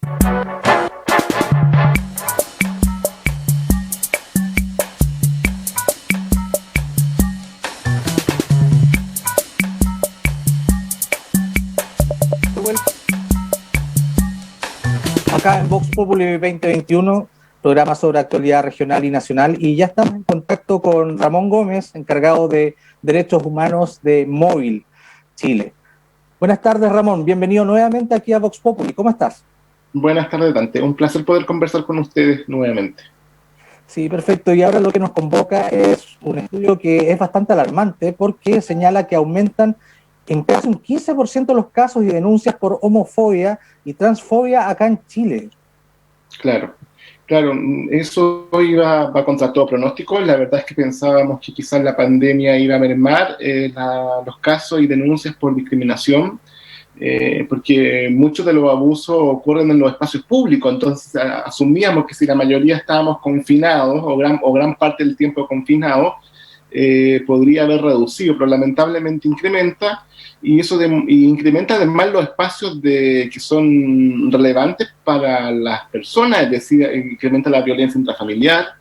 Acá en Vox Populi 2021, programa sobre actualidad regional y nacional, y ya estamos en contacto con Ramón Gómez, encargado de Derechos Humanos de Móvil, Chile. Buenas tardes, Ramón, bienvenido nuevamente aquí a Vox Populi, ¿cómo estás? Buenas tardes, Dante. Un placer poder conversar con ustedes nuevamente. Sí, perfecto, y ahora lo que nos convoca es un estudio que es bastante alarmante porque señala que aumentan en casi un 15% los casos y denuncias por homofobia y transfobia acá en Chile. Claro, eso va contra todo pronóstico. La verdad es que pensábamos que quizás la pandemia iba a mermar los casos y denuncias por discriminación, porque muchos de los abusos ocurren en los espacios públicos, entonces asumíamos que si la mayoría estábamos confinados o gran parte del tiempo confinados, podría haber reducido, pero lamentablemente incrementa, y incrementa además los espacios que son relevantes para las personas, es decir, incrementa la violencia intrafamiliar,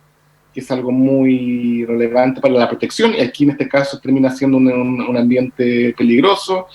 que es algo muy relevante para la protección, y aquí en este caso termina siendo un ambiente peligroso.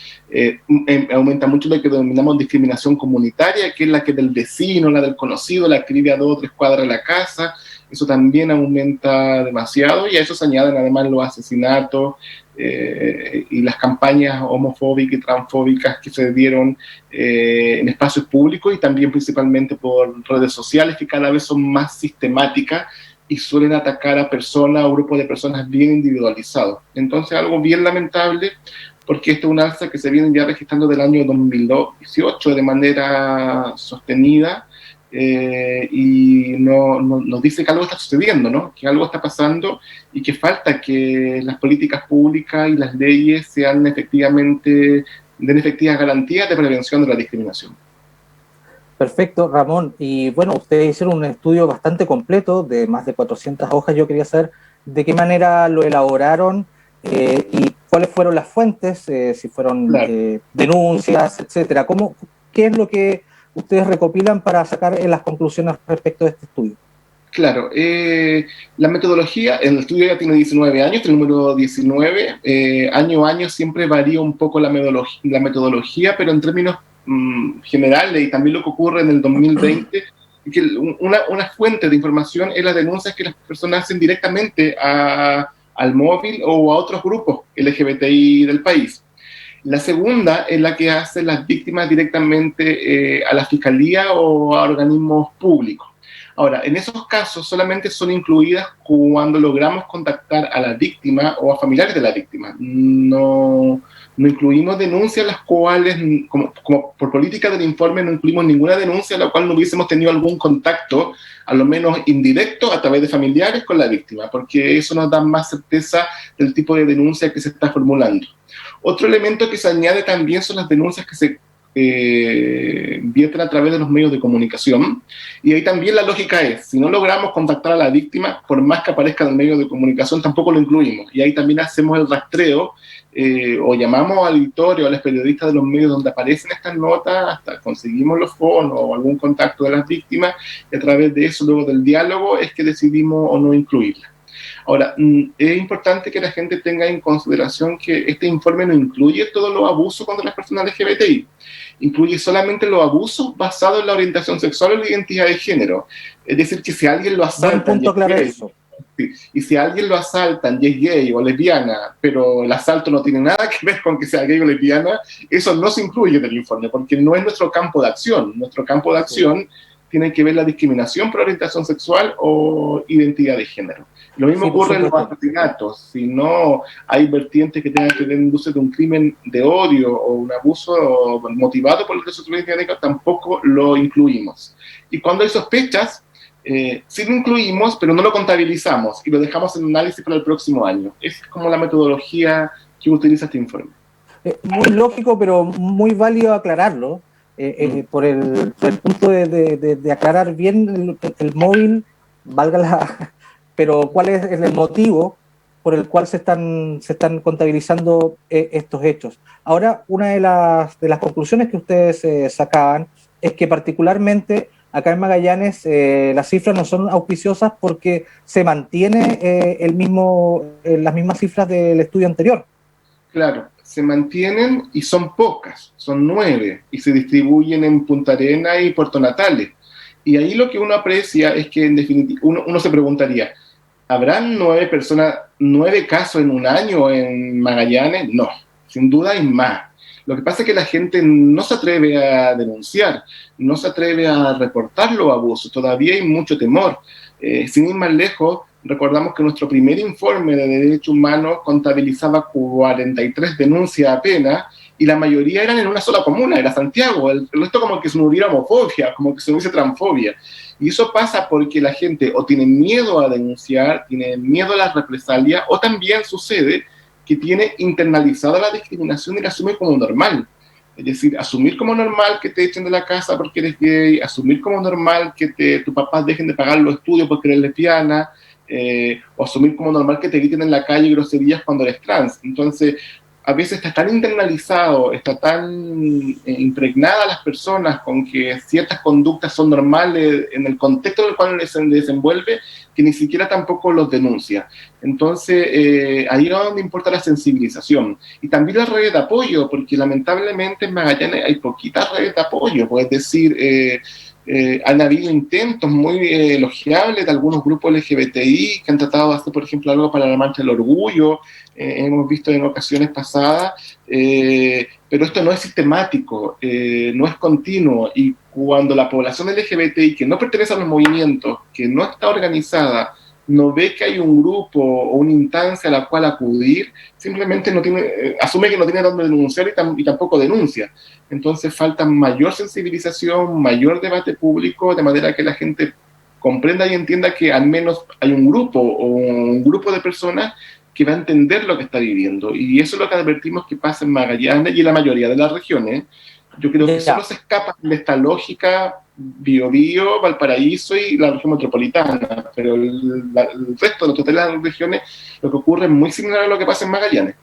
Aumenta mucho lo que denominamos discriminación comunitaria, que es la que del vecino, la del conocido, la que vive a 2 o 3 cuadras de la casa. Eso también aumenta demasiado, y a eso se añaden además los asesinatos y las campañas homofóbicas y transfóbicas que se dieron en espacios públicos y también principalmente por redes sociales, que cada vez son más sistemáticas y suelen atacar a personas o grupos de personas bien individualizados. Entonces, algo bien lamentable, porque esto es un alza que se viene ya registrando del año 2018 de manera sostenida, y nos dice que algo está sucediendo, ¿no? Que algo está pasando y que falta que las políticas públicas y las leyes den efectivas garantías de prevención de la discriminación. Perfecto, Ramón. Y bueno, ustedes hicieron un estudio bastante completo de más de 400 hojas. Yo quería saber de qué manera lo elaboraron y cuáles fueron las fuentes, si fueron Claro. denuncias, etcétera. ¿Qué es lo que ustedes recopilan para sacar las conclusiones respecto de este estudio? Claro, la metodología, el estudio ya tiene 19 años, el número 19, año a año siempre varía un poco la metodología, pero en términos generales, y también lo que ocurre en el 2020, que una fuente de información es las denuncias que las personas hacen directamente al móvil o a otros grupos LGBTI del país. La segunda es la que hacen las víctimas directamente a la fiscalía o a organismos públicos. Ahora, en esos casos solamente son incluidas cuando logramos contactar a la víctima o a familiares de la víctima. No incluimos denuncias las cuales, como por política del informe, no incluimos ninguna denuncia a la cual no hubiésemos tenido algún contacto, a lo menos indirecto, a través de familiares con la víctima, porque eso nos da más certeza del tipo de denuncia que se está formulando. Otro elemento que se añade también son las denuncias que se vierten a través de los medios de comunicación, y ahí también la lógica es, si no logramos contactar a la víctima, por más que aparezca en el medio de comunicación, tampoco lo incluimos, y ahí también hacemos el rastreo, o llamamos al editor o a los periodistas de los medios donde aparecen estas notas, hasta conseguimos los fondos o algún contacto de las víctimas, y a través de eso, luego del diálogo, es que decidimos o no incluirla. Ahora, es importante que la gente tenga en consideración que este informe no incluye todos los abusos contra las personas LGBTI, incluye solamente los abusos basados en la orientación sexual o la identidad de género. Es decir, que si alguien lo asalta y si a alguien lo asaltan y es gay o lesbiana, pero el asalto no tiene nada que ver con que sea gay o lesbiana, eso no se incluye en el informe, porque no es nuestro campo de acción. Nuestro campo de acción tiene que ver la discriminación por orientación sexual o identidad de género. Lo mismo ocurre en los asesinatos. Si no hay vertientes que tengan que ver inducir de un crimen de odio o un abuso motivado por el desorden étnico, tampoco lo incluimos. Y cuando hay sospechas, sí lo incluimos, pero no lo contabilizamos y lo dejamos en análisis para el próximo año. Esa es como la metodología que utiliza este informe. Muy lógico, pero muy válido aclararlo, por el punto de aclarar bien el móvil, valga la... pero cuál es el motivo por el cual se están contabilizando estos hechos. Ahora, una de las conclusiones que ustedes sacaban es que particularmente acá en Magallanes las cifras no son auspiciosas porque se mantiene las mismas cifras del estudio anterior. Claro, se mantienen y son pocas, son 9, y se distribuyen en Punta Arenas y Puerto Natales. Y ahí lo que uno aprecia es que, en definitiva, uno se preguntaría, ¿habrán 9 personas, 9 casos en un año en Magallanes? No, sin duda hay más. Lo que pasa es que la gente no se atreve a denunciar, no se atreve a reportar los abusos, todavía hay mucho temor. Sin ir más lejos, recordamos que nuestro primer informe de derechos humanos contabilizaba 43 denuncias apenas, y la mayoría eran en una sola comuna, era Santiago. El resto como que se no hubiera homofobia, como que se no hubiese transfobia. Y eso pasa porque la gente o tiene miedo a denunciar, tiene miedo a las represalias, o también sucede que tiene internalizada la discriminación y la asume como normal. Es decir, asumir como normal que te echen de la casa porque eres gay, asumir como normal que tus papás dejen de pagar los estudios porque eres lesbiana, o asumir como normal que te griten en la calle groserías cuando eres trans. Entonces, a veces está tan internalizado, está tan impregnada las personas con que ciertas conductas son normales en el contexto en el cual se desenvuelve, que ni siquiera tampoco los denuncia. Entonces, ahí es donde importa la sensibilización. Y también las redes de apoyo, porque lamentablemente en Magallanes hay poquitas redes de apoyo, pues, es decir, han habido intentos muy elogiables de algunos grupos LGBTI que han tratado de hacer, por ejemplo, algo para la Marcha del Orgullo, hemos visto en ocasiones pasadas, pero esto no es sistemático, no es continuo, y cuando la población LGBTI que no pertenece a los movimientos, que no está organizada, no ve que hay un grupo o una instancia a la cual acudir, simplemente asume que no tiene dónde denunciar y tampoco denuncia. Entonces falta mayor sensibilización, mayor debate público, de manera que la gente comprenda y entienda que al menos hay un grupo o un grupo de personas que va a entender lo que está viviendo. Y eso es lo que advertimos que pasa en Magallanes y en la mayoría de las regiones. Yo creo que solo se escapan de esta lógica Biobío, Valparaíso y la región metropolitana, pero el resto de las regiones lo que ocurre es muy similar a lo que pasa en Magallanes.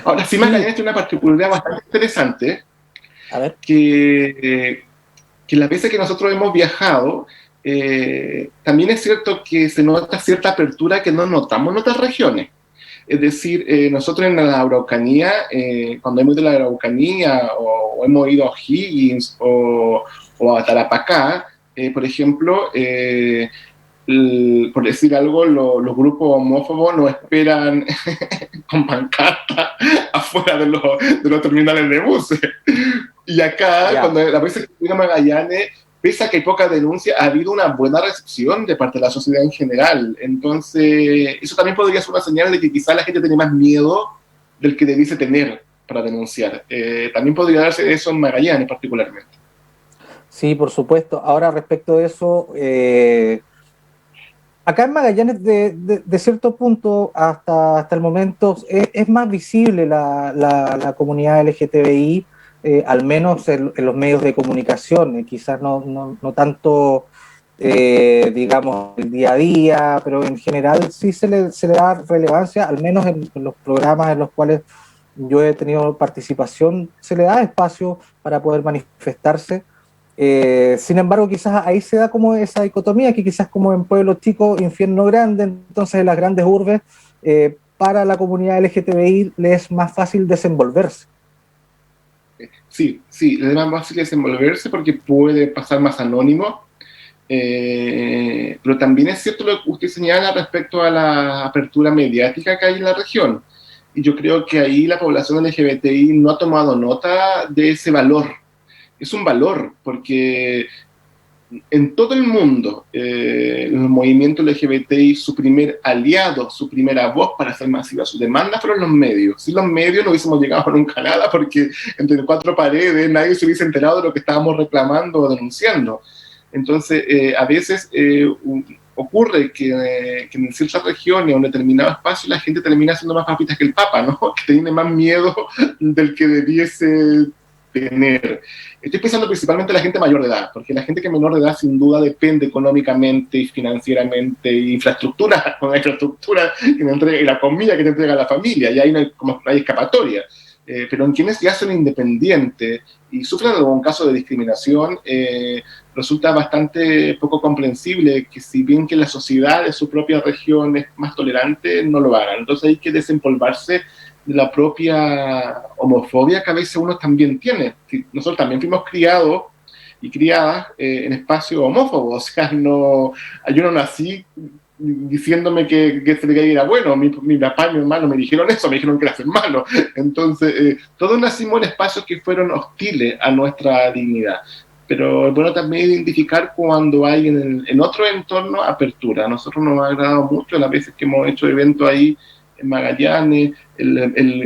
Ahora sí, Magallanes tiene una particularidad bastante interesante, A ver. que las veces que nosotros hemos viajado, también es cierto que se nota cierta apertura que no notamos en otras regiones. Es decir, nosotros en la Araucanía, cuando hemos ido a la Araucanía o hemos ido a O'Higgins o a Tarapacá, por ejemplo, por decir algo, los grupos homófobos nos esperan con pancarta afuera de los terminales de buses. Y acá, cuando la vez que fui a Magallanes, pese a que hay poca denuncia, ha habido una buena recepción de parte de la sociedad en general. Entonces, eso también podría ser una señal de que quizá la gente tiene más miedo del que debiese tener para denunciar. También podría darse eso en Magallanes particularmente. Sí, por supuesto. Ahora, respecto de eso, acá en Magallanes, de cierto punto, hasta el momento, es más visible la comunidad LGTBI, al menos en los medios de comunicación, quizás no tanto, digamos, el día a día, pero en general sí se le da relevancia, al menos en los programas en los cuales yo he tenido participación, se le da espacio para poder manifestarse. Sin embargo, quizás ahí se da como esa dicotomía, que quizás como en pueblos chicos, infierno grande, entonces en las grandes urbes, para la comunidad LGTBI le es más fácil desenvolverse. Sí, es más fácil desenvolverse porque puede pasar más anónimo, pero también es cierto lo que usted señala respecto a la apertura mediática que hay en la región. Y yo creo que ahí la población LGBTI no ha tomado nota de ese valor. Es un valor, porque en todo el mundo el movimiento LGBTI, su primer aliado, su primera voz para hacer masiva su demanda fueron los medios. Sin los medios no hubiésemos llegado nunca a nada, porque entre 4 paredes nadie se hubiese enterado de lo que estábamos reclamando o denunciando. Entonces, a veces ocurre que en ciertas regiones o en determinado espacio la gente termina siendo más papitas que el Papa, ¿no? Que tiene más miedo del que debiese tener. Estoy pensando principalmente en la gente mayor de edad, porque la gente que es menor de edad sin duda depende económicamente y financieramente, y infraestructura, con la infraestructura que te entrega, y la comida que te entrega la familia, y ahí no hay escapatoria. Pero en quienes ya son independientes, y sufren algún caso de discriminación, resulta bastante poco comprensible que si bien que la sociedad de su propia región es más tolerante, no lo hagan. Entonces hay que desempolvarse de la propia homofobia que a veces uno también tiene. Nosotros también fuimos criados y criadas en espacios homófobos, o sea, no, yo no nací diciéndome que ser gay era bueno, mi papá y mi hermano me dijeron eso, me dijeron que era ser malo, entonces todos nacimos en espacios que fueron hostiles a nuestra dignidad, pero es bueno también identificar cuando hay en otro entorno apertura. A nosotros nos ha agradado mucho las veces que hemos hecho eventos ahí en Magallanes,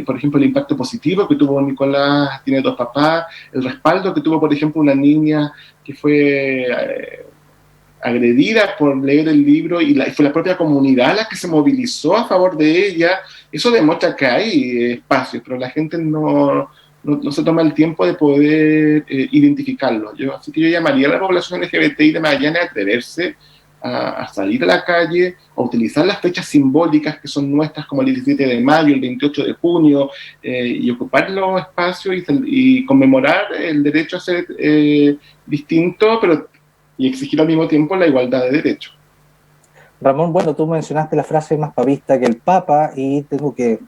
por ejemplo, el impacto positivo que tuvo Nicolás, tiene 2 papás, el respaldo que tuvo, por ejemplo, una niña que fue agredida por leer el libro y fue la propia comunidad la que se movilizó a favor de ella. Eso demuestra que hay espacios, pero la gente no se toma el tiempo de poder identificarlo. Así que yo llamaría a la población LGBTI de Magallanes a atreverse a salir a la calle, a utilizar las fechas simbólicas que son nuestras, como el 17 de mayo, el 28 de junio, y ocupar los espacios y conmemorar el derecho a ser distinto, pero y exigir al mismo tiempo la igualdad de derechos. Ramón, bueno, tú mencionaste la frase más pavista que el Papa, y tengo que...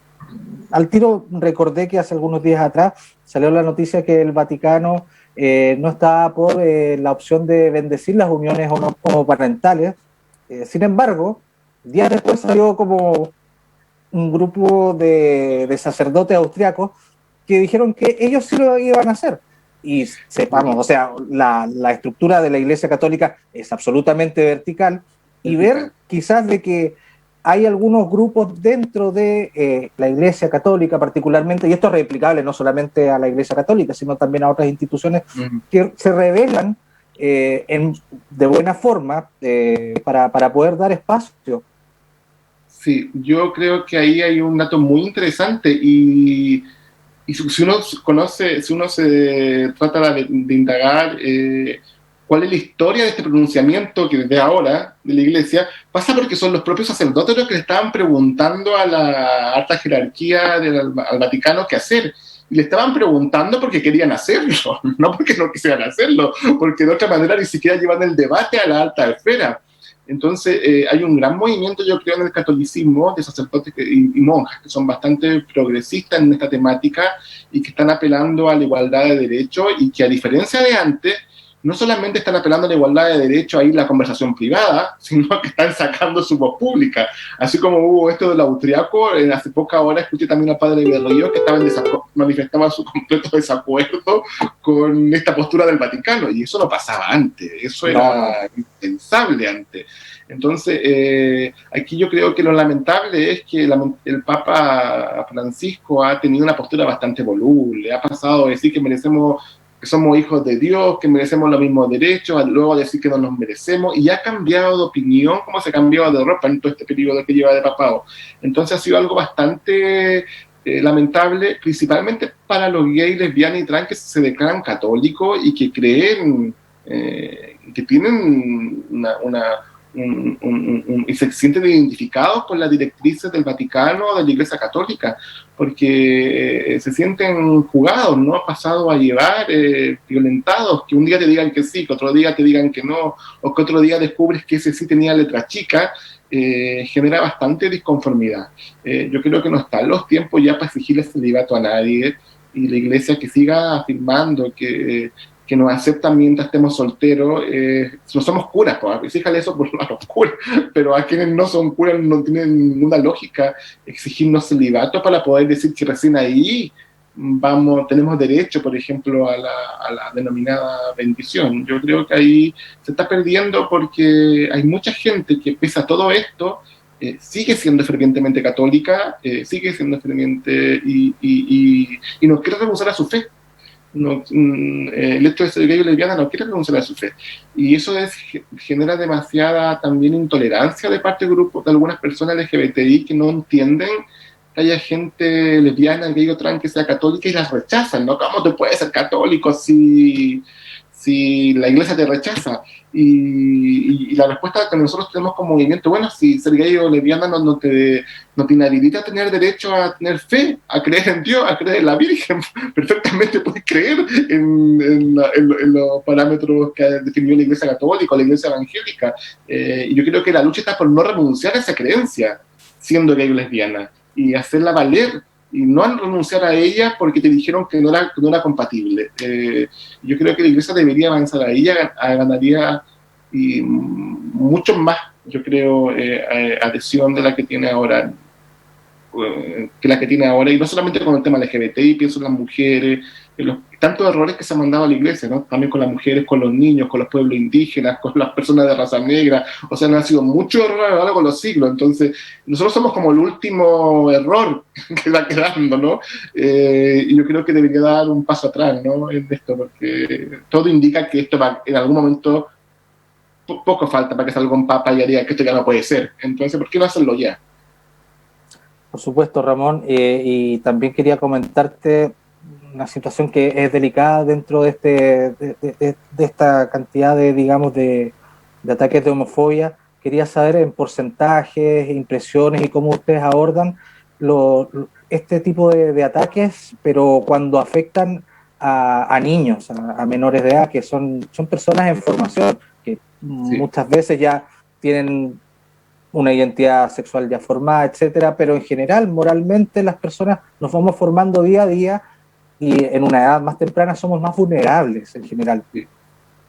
Al tiro recordé que hace algunos días atrás salió la noticia que el Vaticano no estaba por la opción de bendecir las uniones homoparentales. Sin embargo, días después salió como un grupo de sacerdotes austriacos que dijeron que ellos sí lo iban a hacer. Y sepamos, o sea, la estructura de la Iglesia Católica es absolutamente vertical, y ver quizás de que hay algunos grupos dentro de la Iglesia Católica particularmente, y esto es replicable no solamente a la Iglesia Católica, sino también a otras instituciones que se revelan de buena forma para poder dar espacio. Sí, yo creo que ahí hay un dato muy interesante y si uno se trata de indagar cuál es la historia de este pronunciamiento que desde ahora de la Iglesia, pasa porque son los propios sacerdotes los que le estaban preguntando a la alta jerarquía al Vaticano qué hacer. Y le estaban preguntando porque querían hacerlo, no porque no quisieran hacerlo, porque de otra manera ni siquiera llevan el debate a la alta esfera. Entonces hay un gran movimiento, yo creo, en el catolicismo de sacerdotes y monjas que son bastante progresistas en esta temática y que están apelando a la igualdad de derechos, y que, a diferencia de antes, no solamente están apelando a la igualdad de derechos ahí en la conversación privada, sino que están sacando su voz pública. Así como hubo esto del austriaco, hace poca hora escuché también al padre Berrío que manifestaba su completo desacuerdo con esta postura del Vaticano, y eso no pasaba antes, eso era impensable antes. Entonces, aquí yo creo que lo lamentable es que el Papa Francisco ha tenido una postura bastante voluble, ha pasado a decir que somos hijos de Dios, que merecemos los mismos derechos, luego a decir que no nos merecemos, y ha cambiado de opinión como se ha cambiado de ropa en todo este periodo que lleva de papado. Entonces ha sido algo bastante lamentable, principalmente para los gays, lesbianas y trans que se declaran católicos y que creen que tienen y se sienten identificados con las directrices del Vaticano o de la Iglesia Católica, porque se sienten jugados, ¿no? Pasados a llevar, violentados, que un día te digan que sí, que otro día te digan que no, o que otro día descubres que ese sí tenía letra chica. Genera bastante disconformidad. Yo creo que no están los tiempos ya para exigirle celibato a nadie, y la Iglesia que siga afirmando que nos aceptan mientras estemos solteros. No somos curas, pues, exíjale eso a los curas, pero a quienes no son curas no tienen ninguna lógica exigirnos celibato para poder decir que recién ahí tenemos derecho, por ejemplo, a la denominada bendición. Yo creo que ahí se está perdiendo, porque hay mucha gente que, pese a todo esto, sigue siendo fervientemente católica, sigue siendo ferviente y no quiere renunciar a su fe. El hecho de ser gay o lesbiana no quiere renunciar a su fe, y eso genera demasiada también intolerancia de parte de grupos, de algunas personas LGBTI que no entienden que haya gente lesbiana, gay o trans que sea católica, y las rechazan, ¿no? ¿Cómo te puedes ser católico si si la iglesia te rechaza? Y la respuesta que nosotros tenemos como movimiento, bueno, si ser gay o lesbiana no te inhabilita a tener derecho a tener fe, a creer en Dios, a creer en la Virgen. Perfectamente puedes creer en los parámetros que definió la Iglesia Católica o la Iglesia Evangélica. Y yo creo que la lucha está por no renunciar a esa creencia, siendo gay o lesbiana, y hacerla valer, y no renunciar a ella porque te dijeron que no era compatible. Yo creo que la Iglesia debería avanzar a ella, ganaría y mucho más, yo creo, adhesión de la que tiene ahora, y no solamente con el tema LGBTI, pienso en las mujeres, en los tantos errores que se han mandado a la iglesia, ¿no? También con las mujeres, con los niños, con los pueblos indígenas, con las personas de raza negra. O sea, han sido muchos errores a lo largo de los siglos. Entonces, nosotros somos como el último error que va quedando, ¿no? Y yo creo que debería dar un paso atrás, ¿no? En esto, porque todo indica que esto va, en algún momento, poco falta para que salga un papa y diga que esto ya no puede ser. Entonces, ¿por qué no hacerlo ya? Por supuesto, Ramón, y también quería comentarte una situación que es delicada dentro de esta cantidad de, digamos, de ataques de homofobia. Quería saber en porcentajes, impresiones y cómo ustedes abordan este tipo de ataques, pero cuando afectan a niños, a menores de edad, que son personas en formación, que muchas veces ya tienen una identidad sexual ya formada, etcétera, pero en general, moralmente, las personas nos vamos formando día a día y en una edad más temprana somos más vulnerables en general.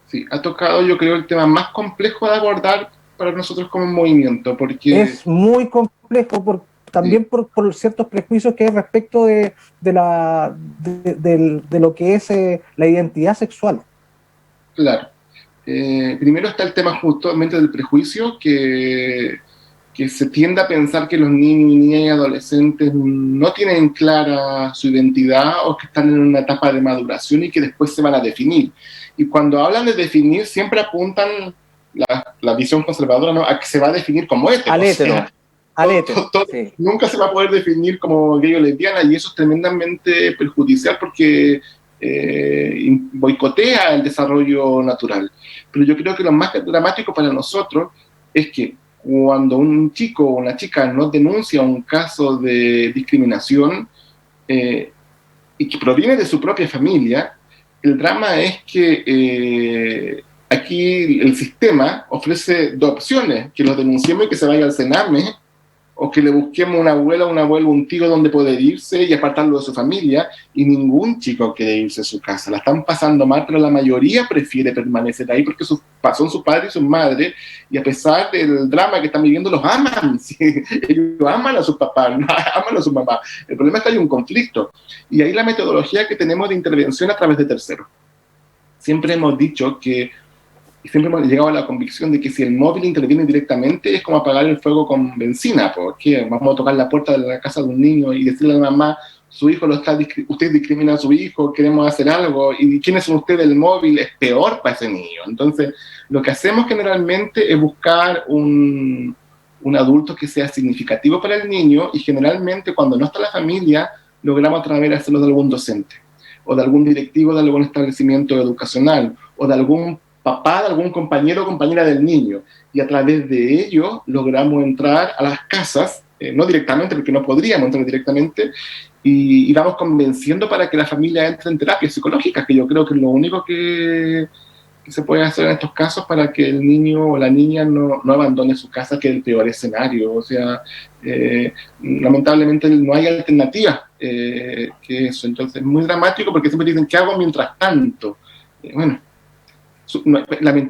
Sí, ha tocado, yo creo, el tema más complejo de abordar para nosotros como movimiento, porque... Es muy complejo también por ciertos prejuicios que hay respecto de lo que es la identidad sexual. Claro. Primero está el tema justamente del prejuicio, que se tiende a pensar que los niños y niñas y adolescentes no tienen clara su identidad o que están en una etapa de maduración y que después se van a definir. Y cuando hablan de definir, siempre apuntan la visión conservadora, ¿no?, a que se va a definir como hétero. Al hétero. Sí. Nunca se va a poder definir como gay o lesbiana, y eso es tremendamente perjudicial porque boicotea el desarrollo natural. Pero yo creo que lo más dramático para nosotros es que cuando un chico o una chica no denuncia un caso de discriminación y que proviene de su propia familia, el drama es que aquí el sistema ofrece dos opciones: que lo denunciemos y que se vaya al Sename, o que le busquemos una abuela, un abuelo, un tío donde poder irse y apartarlo de su familia, y ningún chico quiere irse a su casa. La están pasando mal, pero la mayoría prefiere permanecer ahí porque son sus padres y sus madres, y a pesar del drama que están viviendo, los aman. ¿Sí? Ellos aman a sus papás, no aman a sus mamás. El problema es que hay un conflicto, y ahí la metodología que tenemos de intervención a través de terceros. Siempre hemos dicho que, y siempre hemos llegado a la convicción de que si el móvil interviene directamente es como apagar el fuego con benzina, porque vamos a tocar la puerta de la casa de un niño y decirle a la mamá: su hijo usted discrimina a su hijo, queremos hacer algo, y ¿quiénes son ustedes? El móvil es peor para ese niño. Entonces, lo que hacemos generalmente es buscar un adulto que sea significativo para el niño, y generalmente cuando no está la familia, logramos a través de hacerlo de algún docente, o de algún directivo de algún establecimiento educacional, o de algún papá, de algún compañero o compañera del niño, y a través de ello logramos entrar a las casas, no directamente, porque no podríamos entrar directamente, y vamos convenciendo para que la familia entre en terapias psicológicas, que yo creo que es lo único que se puede hacer en estos casos para que el niño o la niña no abandone su casa, que es el peor escenario. O sea, lamentablemente no hay alternativa que eso. Entonces es muy dramático, porque siempre dicen: ¿qué hago mientras tanto? Bueno,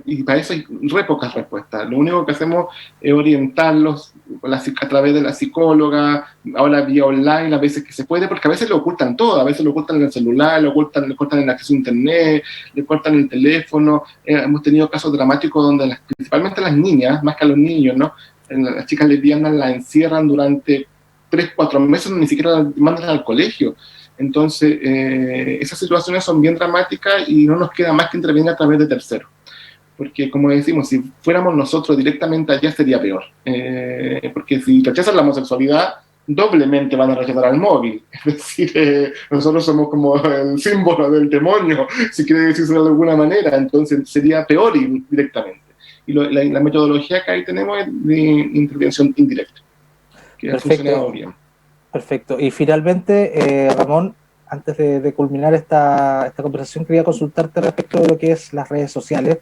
y para eso hay re pocas respuestas. Lo único que hacemos es orientarlos a través de la psicóloga, ahora vía online, a veces que se puede, porque a veces lo ocultan todo, a veces lo ocultan en el celular, le ocultan el acceso a internet, le cortan el teléfono. Hemos tenido casos dramáticos donde principalmente las niñas, más que a los niños, ¿no?, las chicas lesbianas las encierran durante 3-4 meses, ni siquiera las mandan al colegio. Entonces, esas situaciones son bien dramáticas y no nos queda más que intervenir a través de terceros. Porque, como decimos, si fuéramos nosotros directamente allá sería peor. Porque si rechazan la homosexualidad, doblemente van a rechazar al móvil. Es decir, nosotros somos como el símbolo del demonio, si quiere decirse de alguna manera, entonces sería peor directamente. Y la metodología que ahí tenemos es de intervención indirecta, que ha funcionado bien. Perfecto. Y finalmente, Ramón, antes de culminar esta conversación, quería consultarte respecto de lo que es las redes sociales.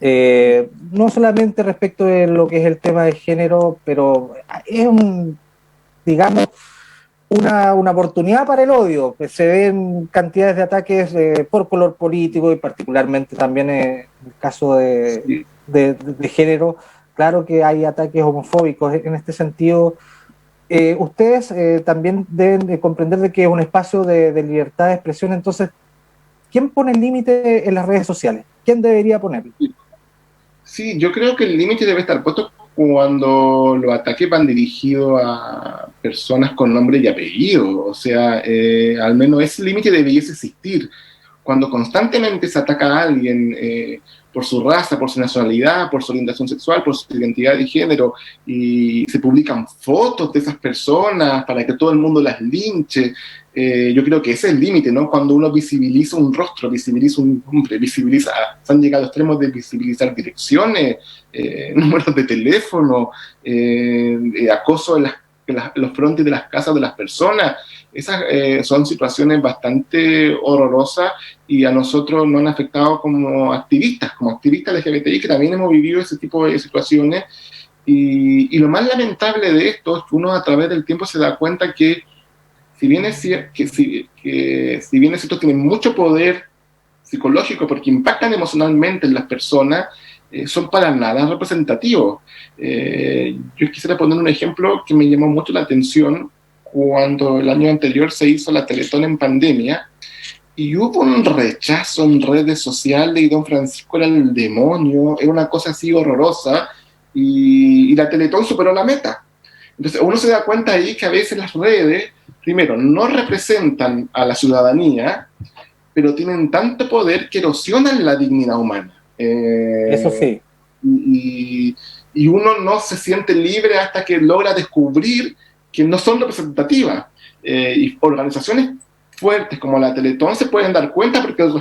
No solamente respecto de lo que es el tema de género, pero es digamos, una oportunidad para el odio. Se ven cantidades de ataques por color político y particularmente también en el caso de género. Claro que hay ataques homofóbicos. En este sentido, ustedes también deben de comprender de que es un espacio de libertad de expresión. Entonces, ¿quién pone el límite en las redes sociales? ¿Quién debería ponerlo? Sí, yo creo que el límite debe estar puesto cuando los ataques van dirigidos a personas con nombre y apellido. O sea, al menos ese límite debiese existir. Cuando constantemente se ataca a alguien por su raza, por su nacionalidad, por su orientación sexual, por su identidad de género, y se publican fotos de esas personas para que todo el mundo las linche, yo creo que ese es el límite, ¿no? Cuando uno visibiliza un rostro, visibiliza un nombre, se han llegado a extremos de visibilizar direcciones, números de teléfono, acoso en los frontis de las casas de las personas. Esas son situaciones bastante horrorosas y a nosotros nos han afectado como activistas LGBTI, que también hemos vivido ese tipo de situaciones. Y lo más lamentable de esto es que uno a través del tiempo se da cuenta que si bien es cierto, tienen mucho poder psicológico porque impactan emocionalmente en las personas, son para nada representativos. Yo quisiera poner un ejemplo que me llamó mucho la atención cuando el año anterior se hizo la Teletón en pandemia y hubo un rechazo en redes sociales y Don Francisco era el demonio, era una cosa así horrorosa y la Teletón superó la meta. Entonces uno se da cuenta ahí que a veces las redes, primero, no representan a la ciudadanía, pero tienen tanto poder que erosionan la dignidad humana. Eso sí. Y uno no se siente libre hasta que logra descubrir que no son representativas. Y organizaciones fuertes como la Teletón se pueden dar cuenta porque el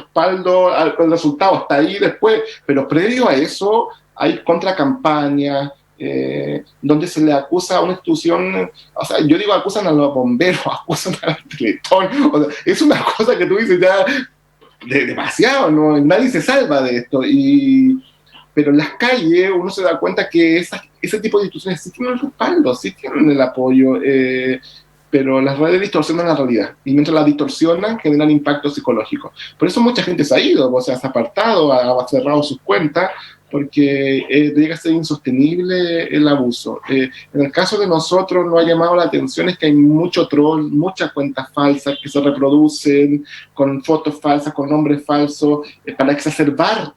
resultado está ahí después, pero previo a eso hay contracampañas, donde se le acusa a una institución, o sea, yo digo acusan a los bomberos, acusan a la Teletón, o sea, es una cosa que tú dices ya demasiado, ¿no? Nadie se salva de esto, pero en las calles uno se da cuenta que ese tipo de instituciones sí tienen el respaldo, sí tienen el apoyo, pero las redes distorsionan la realidad, y mientras la distorsionan generan impacto psicológico. Por eso mucha gente se ha ido, o sea, se ha apartado, ha cerrado sus cuentas, porque llega a ser insostenible el abuso. En el caso de nosotros nos ha llamado la atención es que hay mucho troll, muchas cuentas falsas que se reproducen con fotos falsas, con nombres falsos, para exacerbar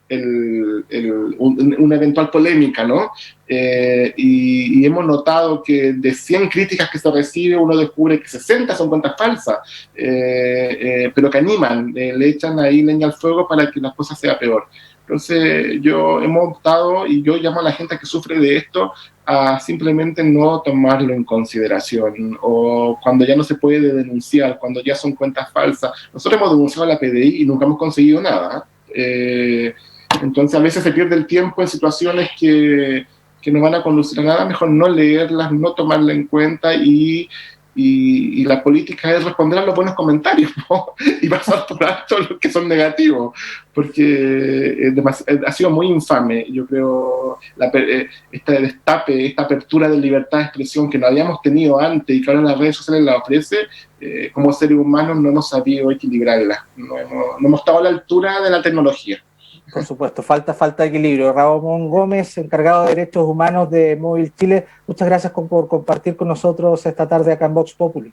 una eventual polémica, ¿no? Y hemos notado que de 100 críticas que se recibe, uno descubre que 60 son cuentas falsas, pero que animan, le echan ahí leña al fuego para que la cosa sea peor. Entonces hemos optado y yo llamo a la gente que sufre de esto a simplemente no tomarlo en consideración, o cuando ya no se puede denunciar, cuando ya son cuentas falsas. Nosotros hemos denunciado a la PDI y nunca hemos conseguido nada. Entonces a veces se pierde el tiempo en situaciones que no van a conducir a nada, mejor no leerlas, no tomarlas en cuenta y la política es responder a los buenos comentarios, ¿no? Y pasar por alto los que son negativos, porque ha sido muy infame, yo creo, este destape, esta apertura de libertad de expresión que no habíamos tenido antes y que ahora las redes sociales la ofrece, como seres humanos no hemos sabido equilibrarla, no hemos estado a la altura de la tecnología. Por supuesto, falta equilibrio. Ramón Gómez, encargado de Derechos Humanos de Móvil Chile, muchas gracias por compartir con nosotros esta tarde acá en Vox Populi.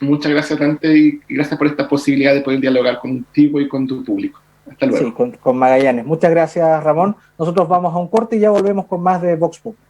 Muchas gracias, Dante, y gracias por esta posibilidad de poder dialogar contigo y con tu público. Hasta luego. Sí, con Magallanes. Muchas gracias, Ramón. Nosotros vamos a un corte y ya volvemos con más de Vox Populi.